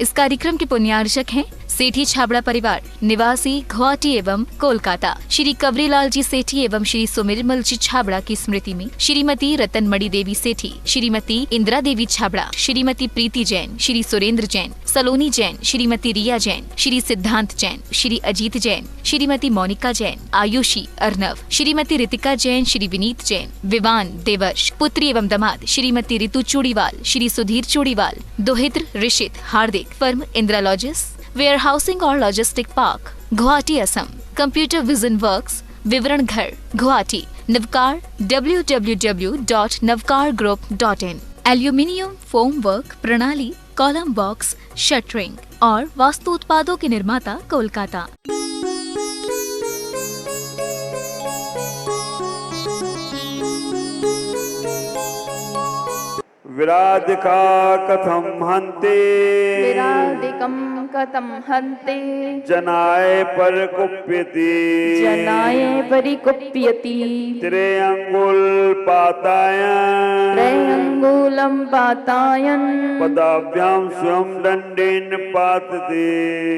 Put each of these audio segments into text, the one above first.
इस कार्यक्रम के पुण्यार्चक हैं सेठी छाबड़ा परिवार निवासी गुवाहाटी एवं कोलकाता। श्री कवरीलाल जी सेठी एवं श्री सुमिरमल जी छाबड़ा की स्मृति में श्रीमती रतनमणि देवी सेठी, श्रीमती इंदिरा देवी छाबड़ा, श्रीमती प्रीति जैन, श्री सुरेंद्र जैन, सलोनी जैन, श्रीमती रिया जैन, श्री सिद्धांत जैन, श्री अजीत जैन, श्रीमती मोनिका जैन, आयुषी अर्नव, श्रीमती रितिका जैन, श्री विनीत जैन, विवान देवर्ष, पुत्री एवं दामाद श्रीमती रितु चूड़ीवाल, श्री सुधीर चूड़ीवाल, दोहित्र ऋषित हार्दिक, फर्म इंदिरा लॉजिस, वेयर हाउसिंग और logistic park, Guwahati Assam, computer vision works, विवरण घर, Guwahati, Navkar www.navkargroup.in, aluminium foam work प्रणाली, कॉलम बॉक्स, शटरिंग और वास्तु उत्पादों के निर्माता कोलकाता। विराधिका कथम हन्ते, विराधिकं कथं हन्ते, जनाय परिकुप्यति, जनाय परिकुप्यति, त्र्यंगुल पातायन, त्रयंगुलं पातायन्, पदाभ्यां स्वयं दंडेन पातते,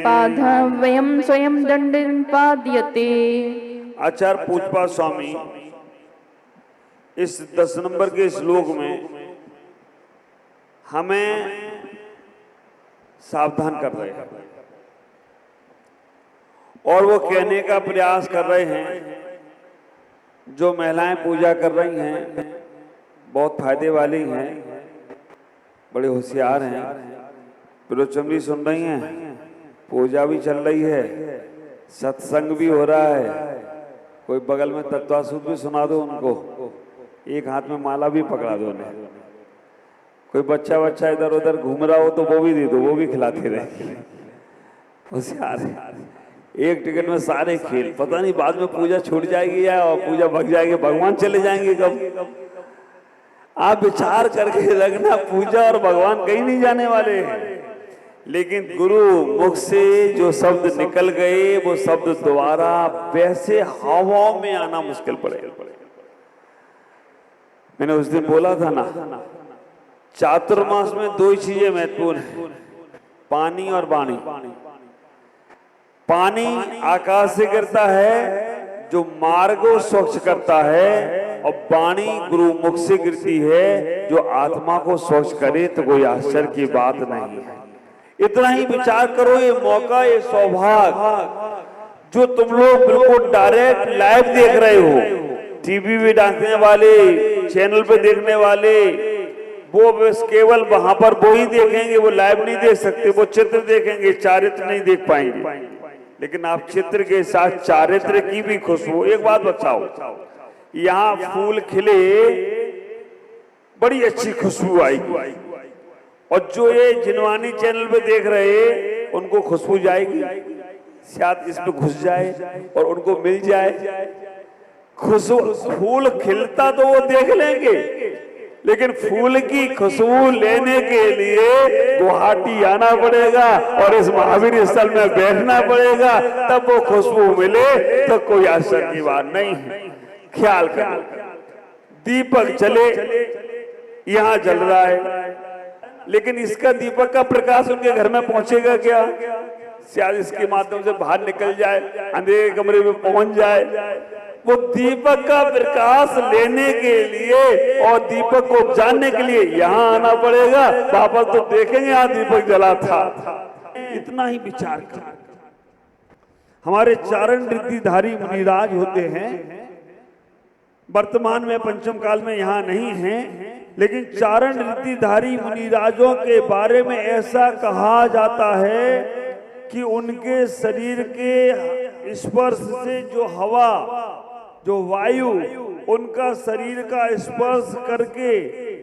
पादाभ्यां स्वयं दंडेन पाद्यते। आचार्य पूजपा स्वामी इस 10 नंबर के श्लोक में हमें सावधान कर रहे हैं और वो कहने का प्रयास कर रहे हैं जो महिलाएं पूजा कर रही हैं बहुत फायदे वाली हैं, बड़े होशियार हैं, प्रवचन सुन रही हैं, पूजा भी चल रही है, सत्संग भी हो रहा है, कोई बगल में तत्वासूत भी सुना दो उनको, एक हाथ में माला भी पकड़ा दो उन्हें, कोई बच्चा इधर उधर घूम रहा हो तो वो भी दे दो, वो भी खिलाते रहे। होशियार है, एक टिकट में सारे खेल, पता नहीं बाद में पूजा छूट जाएगी या और पूजा भग जाएगी, भगवान चले जाएंगे कब। आप विचार करके रखना, पूजा और भगवान कहीं नहीं जाने वाले हैं, लेकिन गुरु मुख से जो शब्द निकल गए वो शब्द दोबारा वैसे हवाओं में आना मुश्किल पड़ेगा। मैंने उस दिन बोला था ना, चातुर्मास में 2 ही चीजें महत्वपूर्ण हैं, पानी और वाणी। पानी आकाश से गिरता है जो मार्ग को स्वच्छ करता है, और वाणी गुरु मुख से गिरती है जो आत्मा को स्वच्छ करे, तो कोई आश्चर्य की बात नहीं है। इतना ही विचार करो, ये मौका, ये सौभाग्य जो तुम लोग बिल्कुल डायरेक्ट लाइव देख रहे हो, टीवी पे देखने वाले, चैनल पे देखने वाले, वो बस केवल वहां पर वो ही देखेंगे, वो लाइव नहीं देख सकते, वो चित्र देखेंगे, चारित्र नहीं देख पाएंगे। लेकिन आप चित्र के साथ चारित्र की भी खुशबू, एक बात बताओ, यहाँ फूल खिले बड़ी अच्छी खुशबू आएगी, और जो ये जिनवानी चैनल पे देख रहे उनको खुशबू जाएगी, शायद इस पे घुस जाए और उनको मिल जाए खुशबू। फूल खिलता तो वो देख लेंगे, लेकिन फूल की खुशबू लेने के लिए गुवाहाटी आना पड़ेगा और इस महावीर स्थल में बैठना पड़ेगा, तब वो खुशबू मिले, तो कोई आश्चर्य की बात नहीं है। ख्याल करो, दीपक चले, यहाँ जल रहा है, लेकिन इसका दीपक का प्रकाश उनके घर में पहुंचेगा क्या? शायद इसके माध्यम से बाहर निकल जाए, अंधेरे कमरे में पहुंच जाए। वो दीपक का प्रकाश लेने के लिए और दीपक को जानने के लिए यहाँ आना पड़ेगा, वापस तो देखेंगे यहाँ दीपक जला था। इतना ही विचार कर। हमारे चारण रिद्धिधारी मुनिराज होते हैं, वर्तमान में पंचम काल में यहाँ नहीं हैं, लेकिन चारण रिद्धिधारी मुनिराजों के बारे में ऐसा कहा जाता है कि उनके शरीर के स्पर्श से जो हवा, जो वायु उनका शरीर का स्पर्श करके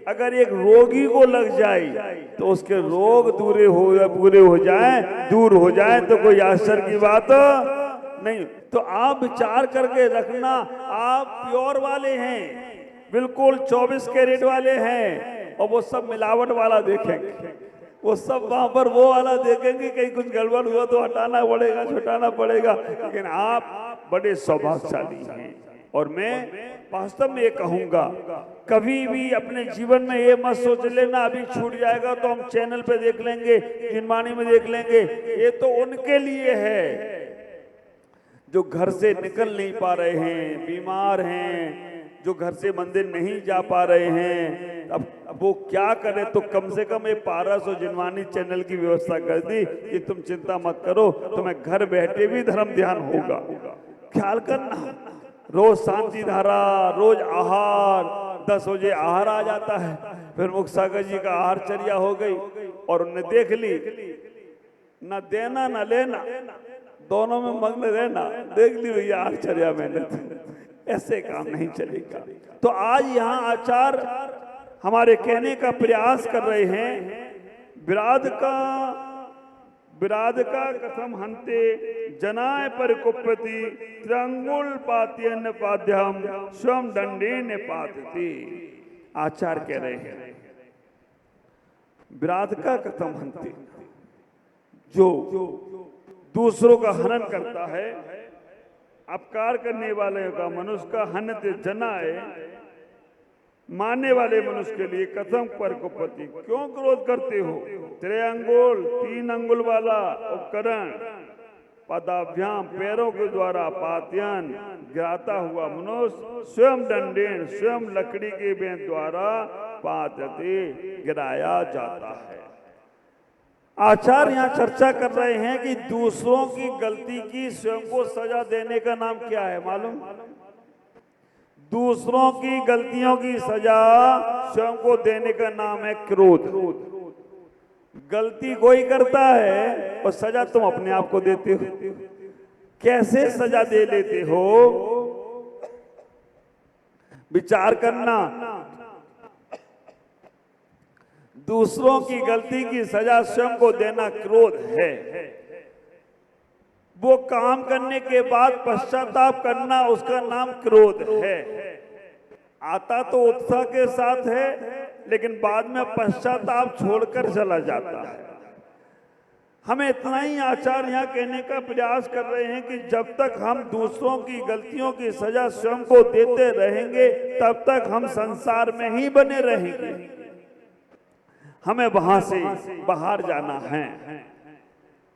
अगर एक रोगी को लग जाए तो उसके रोग पूरे हो जाए, दूर हो जाए, तो कोई आश्चर्य की बात नहीं। तो आप विचार करके रखना, आप प्योर वाले हैं, बिल्कुल 24 कैरेट वाले हैं, और वो सब मिलावट वाला देखेंगे, वो सब वहां पर वो वाला देखेंगे, कहीं कुछ गड़बड़ हुआ तो हटाना पड़ेगा, छुटाना पड़ेगा। लेकिन आप बड़े सौभाग्यशाली हैं, और मैं वास्तव में ये कहूंगा, कभी भी अपने जीवन में ये मत सोच लेना अभी छूट जाएगा तो हम चैनल पे देख लेंगे, जिनवाणी में देख लेंगे। ये तो उनके लिए है जो घर से निकल नहीं पा रहे हैं, बीमार हैं, जो घर से मंदिर नहीं जा पा रहे हैं। अब वो क्या करे, तो कम से कम ये 1200 जिनवाणी चैनल की व्यवस्था कर दी कि तुम चिंता मत करो, तुम्हें घर बैठे भी धर्म ध्यान होगा। ख्याल करना, रोज शांति धारा, रोज आहार, 10 बजे आहार आ जाता है, फिर मुख सागर जी का आहारचर्या हो गई और उन्हें देख ली, न देना न लेना, दोनों में मग्न रहना, देख ली भैया आहारचर्या मैंने। ऐसे काम नहीं चलेगा। तो आज यहाँ आचार हमारे कहने का प्रयास कर रहे हैं, विराध का कथम हंते जनाय परिकुप्यति त्रिअंगुल पात्यन पाद्यम स्वयं दंडेन पातति। आचार कह रहे हैं विराध का कथम हंते, जो दूसरों का हनन करता है, अपकार करने वाले का मनुष्य का हनते जनाए, मानने वाले मनुष्य के लिए कथम पर कुपति, क्यों क्रोध करते हो। त्रिअंगुल 3 अंगुल वाला उपकरण, पदाभ्याम पैरों के द्वारा पात्यन गिराता हुआ मनुष्य, स्वयं दंडेन स्वयं लकड़ी के बेंत द्वारा पातते गिराया जाता है। आचार्य यहाँ चर्चा कर रहे हैं कि दूसरों की गलती की स्वयं को सजा देने का नाम क्या है मालूम? दूसरों की गलतियों की सजा स्वयं को देने का नाम है क्रोध। गलती कोई करता है और सजा तुम अपने आप को देते हो। कैसे सजा दे लेते हो, विचार करना। दूसरों की गलती की सजा स्वयं को देना क्रोध है। वो काम करने के बाद पश्चाताप करना, उसका नाम क्रोध है। आता तो उत्साह के साथ है, लेकिन बाद में पश्चाताप छोड़कर चला जाता है। हमें इतना ही आचार यहाँ कहने का प्रयास कर रहे हैं कि जब तक हम दूसरों की गलतियों की सजा स्वयं को देते रहेंगे, तब तक हम संसार में ही बने रहेंगे। हमें वहां से बाहर जाना है,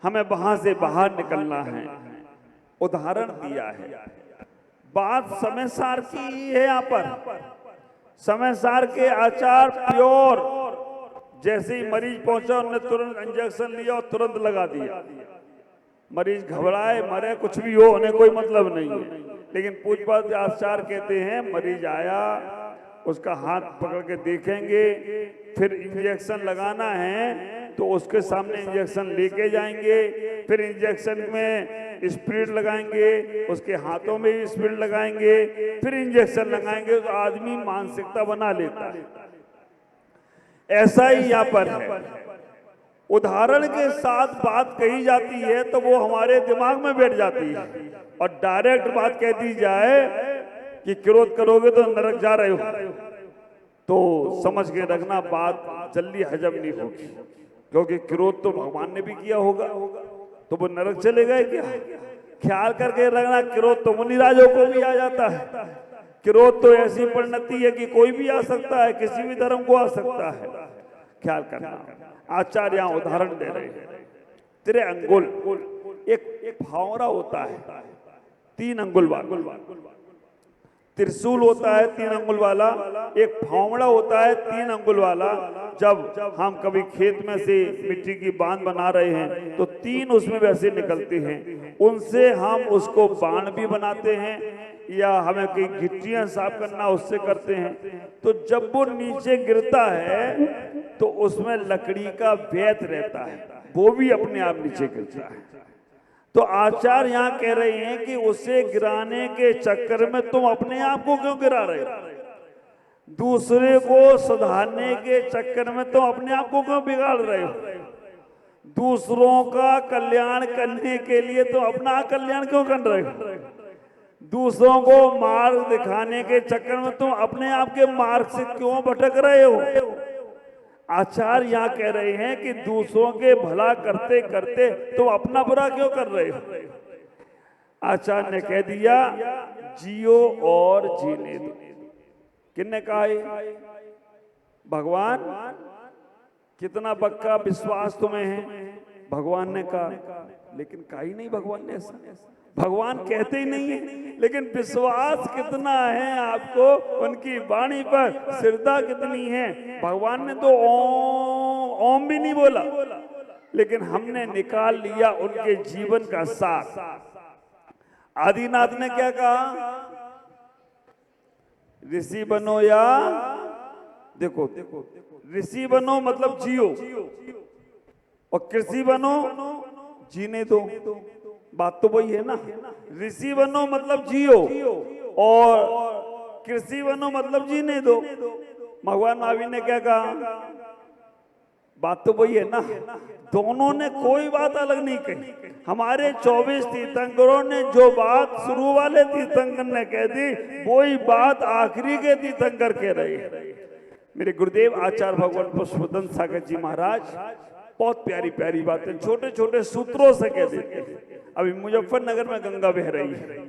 हमें वहां से बाहर निकलना है। उदाहरण दिया है, बात समय सार की है। यहाँ पर समय सार के आचार प्योर, जैसे ही मरीज पहुंचा उन्होंने तुरंत इंजेक्शन लिया और तुरंत लगा दिया। मरीज घबराए मरे कुछ भी हो, उन्हें कोई मतलब नहीं है। लेकिन पूछपाछ आचार कहते हैं मरीज आया, उसका हाथ पकड़ के देखेंगे, फिर इंजेक्शन लगाना है तो उसके सामने इंजेक्शन लेके जाएंगे, फिर इंजेक्शन में स्प्रिट लगाएंगे, उसके हाथों में भी स्प्रिट लगाएंगे, फिर इंजेक्शन लगाएंगे। तो आदमी मानसिकता बना लेता है। ऐसा ही यहाँ पर है। उदाहरण के साथ बात कही जाती है तो वो हमारे दिमाग में बैठ जाती है, और डायरेक्ट बात कह दी जाए कि क्रोध करोगे तो नरक जा रहे हो, तो समझ के रखना बात जल्दी हजम नहीं होगी। क्योंकि क्रोध तो भगवान ने भी किया होगा, तो वो नरक चले गए क्या? ख्याल करके रखना, क्रोध तो मुनिराजों को भी आ जाता है। क्रोध तो ऐसी परिणति है कि कोई भी आ सकता है, किसी भी धर्म को आ सकता है। ख्याल करना। आचार्य यहाँ उदाहरण दे रहे हैं। त्रिअंगुल, एक फावरा होता है 3 अंगुल वाला, त्रिशूल होता है 3 अंगुल वाला, एक फावड़ा होता है 3 अंगुल वाला। जब हम कभी खेत में से मिट्टी की बांध बना रहे हैं तो 3 उसमें वैसे निकलते हैं, उनसे हम उसको बाण भी बनाते हैं, या हमें कई गिट्टियां साफ करना उससे करते हैं। तो जब वो नीचे गिरता है तो उसमें लकड़ी का वेत रहता है, वो भी अपने आप नीचे गिरता है। तो आचार्य यहाँ कह रहे हैं कि उसे गिराने के चक्कर में तुम अपने आप को क्यों गिरा रहे हो? दूसरे को सुधारने के चक्कर में तुम अपने आप को क्यों बिगाड़ रहे हो? दूसरों का कल्याण करने के लिए तुम अपना कल्याण क्यों कर रहे हो? दूसरों को मार्ग दिखाने के चक्कर में तुम अपने आप के मार्ग से क्यों भटक रहे हो? आचार्य यहाँ कह रहे हैं कि दूसरों के भला करते करते तुम अपना बुरा क्यों कर रहे हो? आचार्य ने कह दिया जियो और जीने दो। किसने कहा है? भगवान। कितना पक्का विश्वास तुम्हें है? भगवान ने कहा, लेकिन कहा ही नहीं भगवान ने ऐसा। भगवान कहते ही नहीं है, लेकिन विश्वास कितना है आपको उनकी वाणी पर, श्रद्धा कितनी है। भगवान ने तो ओम भी नहीं बोला, लेकिन हमने निकाल लिया उनके जीवन का सार। आदिनाथ ने क्या कहा? ऋषि बनो या देखो, ऋषि बनो मतलब जियो, और कृषि बनो जीने दो। बात तो वही है ना। ऋषि बनो मतलब जियो, और कृषि बनो मतलब जीने दो। भगवान महावीर ने क्या कहा? बात तो वही है ना। दोनों ने कोई बात अलग नहीं कही। हमारे 24 तीर्थंकरों ने जो बात शुरू वाले तीर्थंकर ने कह दी, वही बात आखिरी के तीर्थंकर कह रहे। मेरे गुरुदेव आचार्य भगवान पुष्पवदन सागर जी महाराज बहुत प्यारी प्यारी बातें छोटे छोटे सूत्रों से कह देते हैं। अभी मुजफ्फरनगर में गंगा बह रही है,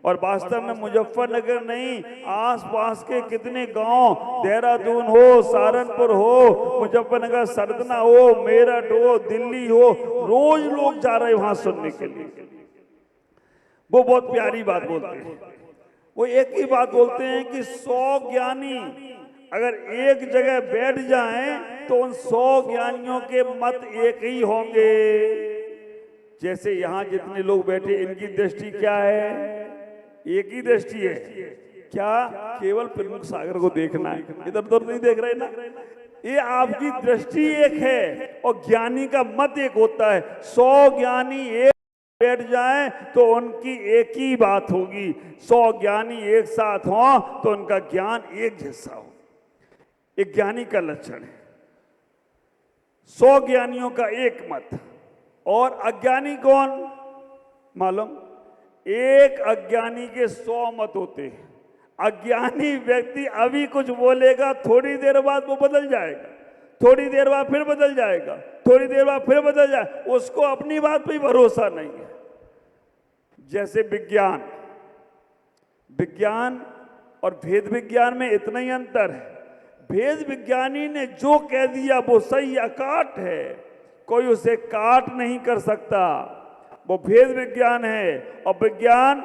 और वास्तव में मुजफ्फरनगर नहीं, आसपास के कितने गांव, देहरादून हो, सहारनपुर हो, मुजफ्फरनगर, सरदना हो, मेरठ हो, दिल्ली हो, रोज लोग जा रहे हैं वहां सुनने के लिए। वो बहुत प्यारी बात बोलते हैं। वो एक ही बात बोलते हैं कि 100 ज्ञानी अगर एक जगह बैठ जाएं तो उन 100 ज्ञानियों के मत एक ही होंगे। जैसे यहाँ जितने लोग बैठे, इनकी दृष्टि क्या है? एक ही दृष्टि है। क्या? केवल प्रमुख सागर को देखना है, इधर उधर नहीं देख रहे ना। ये आपकी दृष्टि एक है, और ज्ञानी का मत एक होता है। 100 ज्ञानी एक बैठ जाएं तो उनकी एक ही बात होगी। 100 ज्ञानी एक साथ हों तो उनका ज्ञान एक जैसा हो। एक ज्ञानी का लक्षण है 100 ज्ञानियों का एक मत। और अज्ञानी कौन मालूम? एक अज्ञानी के 100 मत होते हैं। अज्ञानी व्यक्ति अभी कुछ बोलेगा, थोड़ी देर बाद वो बदल जाएगा, थोड़ी देर बाद फिर बदल जाएगा, थोड़ी देर बाद फिर बदल जाएगा। उसको अपनी बात पे भरोसा नहीं है। जैसे विज्ञान, विज्ञान और भेद विज्ञान में इतना ही अंतर है। भेद विज्ञानी ने जो कह दिया वो सही अकाट है, कोई उसे काट नहीं कर सकता। वो भेद विज्ञान है। और विज्ञान,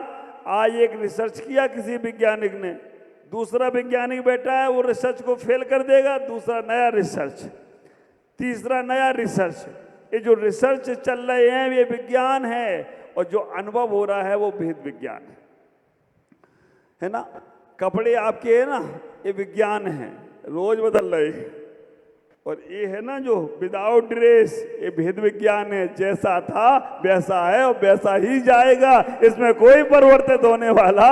आज एक रिसर्च किया किसी वैज्ञानिक ने, दूसरा वैज्ञानिक बैठा है, वो रिसर्च को फेल कर देगा, दूसरा नया रिसर्च, तीसरा नया रिसर्च। ये जो रिसर्च चल रहे हैं ये विज्ञान है, और जो अनुभव हो रहा है वो भेद विज्ञान है ना। कपड़े आपके है ना, ये विज्ञान है, रोज बदल रहे हैं। और ये है ना जो विदाउट ड्रेस, ये भेद विज्ञान है। जैसा था वैसा है और वैसा ही जाएगा, इसमें कोई परिवर्तित होने वाला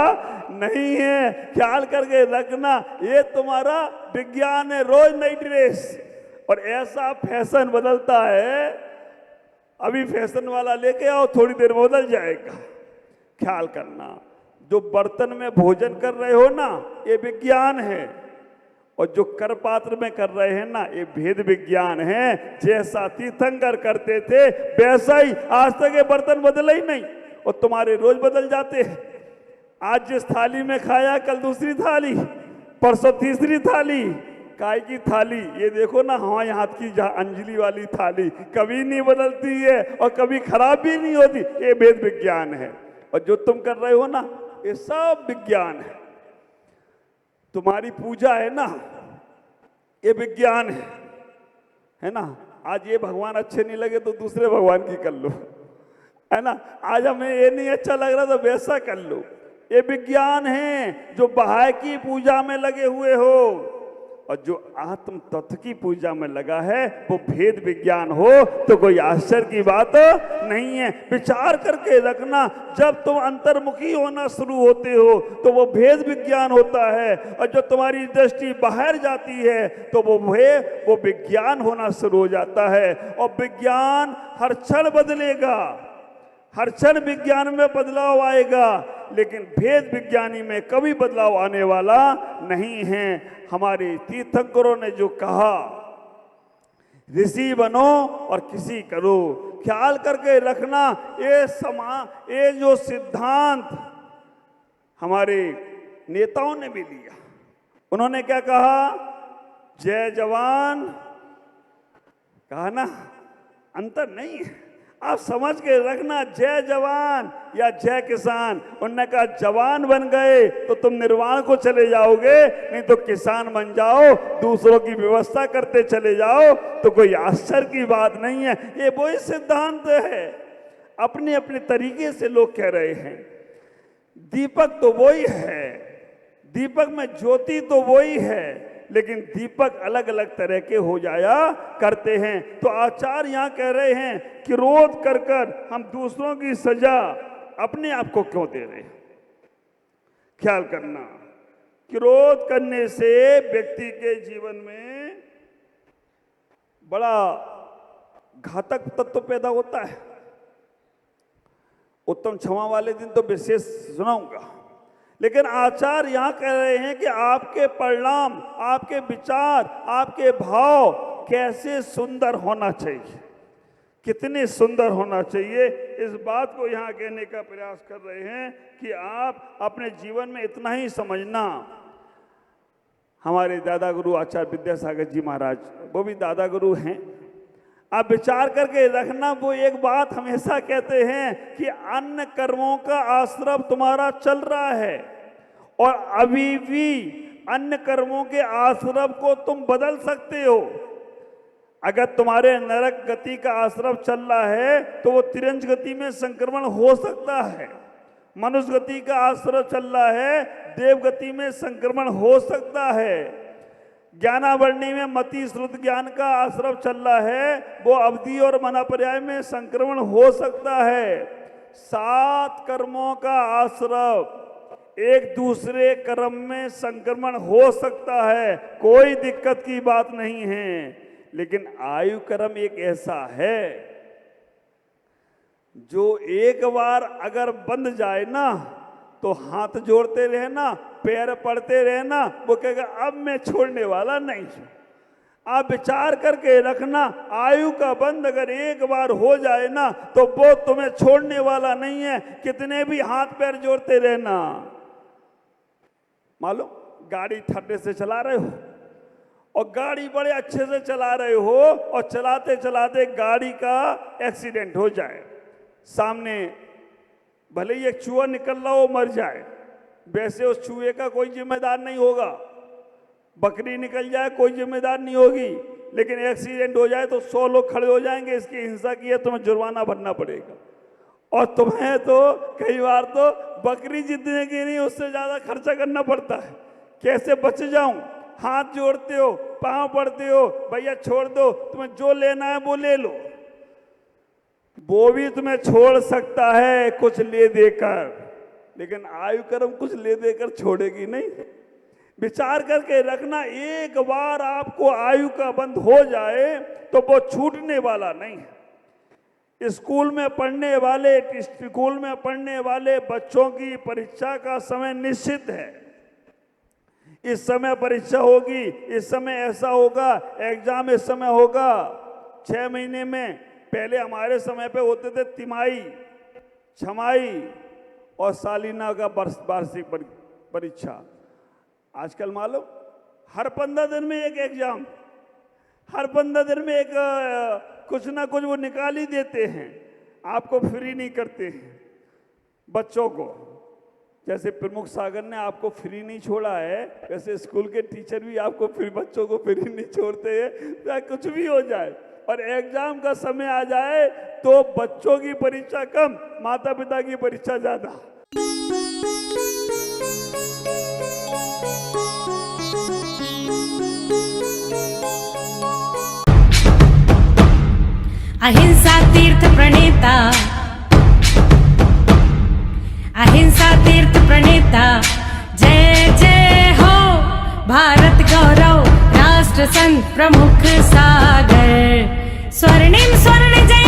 नहीं है। ख्याल करके रखना, ये तुम्हारा विज्ञान है, रोज नई ड्रेस। और ऐसा फैशन बदलता है, अभी फैशन वाला लेके आओ, थोड़ी देर में बदल जाएगा। ख्याल करना, जो बर्तन में भोजन कर रहे हो ना, ये विज्ञान है। और जो कर पात्र में कर रहे हैं ना, ये भेद विज्ञान है। जैसा तीर्थंकर करते थे वैसा ही, आज तक ये बर्तन बदले ही नहीं, और तुम्हारे रोज बदल जाते हैं। आज जिस थाली में खाया, कल दूसरी थाली, परसों तीसरी थाली। काय की थाली? ये देखो ना, हमारे हाथ की अंजलि वाली थाली कभी नहीं बदलती है और कभी खराब भी नहीं होती। ये भेद विज्ञान है। और जो तुम कर रहे हो ना, ये सब विज्ञान है। तुम्हारी पूजा है ना, ये विज्ञान है ना। आज ये भगवान अच्छे नहीं लगे तो दूसरे भगवान की कर लो, है ना। आज हमें ये नहीं अच्छा लग रहा तो वैसा कर लो, ये विज्ञान है। जो बाहर की पूजा में लगे हुए हो और जो आत्म तत्व की पूजा में लगा है वो भेद विज्ञान हो तो कोई आश्चर्य की बात नहीं है। विचार करके रखना, जब तुम अंतर्मुखी होना शुरू होते हो तो वो भेद विज्ञान होता है, और जब तुम्हारी दृष्टि बाहर जाती है तो वो विज्ञान होना शुरू हो जाता है। और विज्ञान हर क्षण बदलेगा, हर क्षण विज्ञान में बदलाव आएगा, लेकिन भेद विज्ञानी में कभी बदलाव आने वाला नहीं है। हमारे तीर्थंकरों ने जो कहा, ऋषि बनो और किसी करो। ख्याल करके रखना, ये जो सिद्धांत हमारे नेताओं ने भी लिया। उन्होंने क्या कहा? जय जवान, कहा ना, अंतर नहीं है, आप समझ के रखना, जय जवान या जय किसान। उन्होंने कहा जवान बन गए तो तुम निर्वाण को चले जाओगे, नहीं तो किसान बन जाओ, दूसरों की व्यवस्था करते चले जाओ, तो कोई आश्चर्य की बात नहीं है। ये वही सिद्धांत है, अपने अपने तरीके से लोग कह रहे हैं। दीपक तो वही है, दीपक में ज्योति तो वही है, लेकिन दीपक अलग अलग तरह के हो जाया करते हैं। तो आचार्य यहाँ कह रहे हैं कि क्रोध कर कर हम दूसरों की सजा अपने आप को क्यों दे रहे हैं? ख्याल करना, क्रोध करने से व्यक्ति के जीवन में बड़ा घातक तत्व पैदा होता है। उत्तम क्षमा वाले दिन तो विशेष सुनाऊंगा, लेकिन आचार्य यहाँ कह रहे हैं कि आपके परिणाम, आपके विचार, आपके भाव कैसे सुंदर होना चाहिए, कितने सुंदर होना चाहिए, इस बात को यहाँ कहने का प्रयास कर रहे हैं कि आप अपने जीवन में इतना ही समझना। हमारे दादा गुरु आचार्य विद्यासागर जी महाराज, वो भी दादा गुरु हैं, आप विचार करके रखना, वो एक बात हमेशा कहते हैं कि अन्य कर्मों का आश्रम तुम्हारा चल रहा है और अभी भी अन्य कर्मों के आश्रम को तुम बदल सकते हो। अगर तुम्हारे नरक गति का आश्रम चल रहा है तो वो तिरंज गति में संक्रमण हो सकता है, मनुष्य गति का आश्रम चल रहा है, देव गति में संक्रमण हो सकता है, ज्ञानावरणी में मति श्रुत ज्ञान का आश्रम चल रहा है, वो अवधि और मनापर्याय में संक्रमण हो सकता है। 7 कर्मों का आश्रम एक दूसरे कर्म में संक्रमण हो सकता है, कोई दिक्कत की बात नहीं है। लेकिन आयु कर्म एक ऐसा है जो एक बार अगर बंद जाए ना तो हाथ जोड़ते रहना, पैर पड़ते रहना, वो कहेगा अब मैं छोड़ने वाला नहीं हूं। आप विचार करके रखना, आयु का बंद अगर एक बार हो जाए ना तो वो तुम्हें छोड़ने वाला नहीं है, कितने भी हाथ पैर जोड़ते रहना। मालूम, गाड़ी ठंडे से चला रहे हो और गाड़ी बड़े अच्छे से चला रहे हो और चलाते चलाते गाड़ी का एक्सीडेंट हो जाए, सामने भले ही एक चूहा निकल रहा हो मर जाए, वैसे उस चूहे का कोई जिम्मेदार नहीं होगा, बकरी निकल जाए कोई जिम्मेदार नहीं होगी, लेकिन एक्सीडेंट हो जाए तो 100 लोग खड़े हो जाएंगे, इसकी हिंसा की है, तुम्हें जुर्माना भरना पड़ेगा। और तुम्हें तो कई बार तो बकरी जीतने की नहीं उससे ज्यादा खर्चा करना पड़ता है। कैसे बच जाऊं? हाथ जोड़ते हो, पांव पड़ते हो, भैया छोड़ दो, तुम्हें जो लेना है वो ले लो, वो भी तुम्हें छोड़ सकता है कुछ ले देकर, लेकिन आयु कर्म कुछ ले देकर छोड़ेगी नहीं। विचार करके रखना, एक बार आपको आयु का बंध हो जाए तो वो छूटने वाला नहीं है। स्कूल में पढ़ने वाले बच्चों की परीक्षा का समय निश्चित है, इस समय परीक्षा होगी, इस समय ऐसा होगा, एग्जाम इस समय होगा, 6 महीने में। पहले हमारे समय पे होते थे तिमाही, छमाही और सालीना का वार्षिक परीक्षा। आजकल मालूम हर 15 दिन में एक एग्जाम, हर 15 दिन में एक कुछ ना कुछ वो निकाल ही देते हैं, आपको फ्री नहीं करते हैं बच्चों को। जैसे प्रमुख सागर ने आपको फ्री नहीं छोड़ा है, वैसे स्कूल के टीचर भी आपको फ्री, बच्चों को फ्री नहीं छोड़ते हैं, चाहे कुछ भी हो जाए। और एग्जाम का समय आ जाए तो बच्चों की परीक्षा कम, माता पिता की परीक्षा ज्यादा। अहिंसा तीर्थ प्रणेता, अहिंसा तीर्थ प्रणेता, जय जय हो भारत गौरव, राष्ट्र संत प्रमुख सागर, स्वर्णिम स्वर्ण जय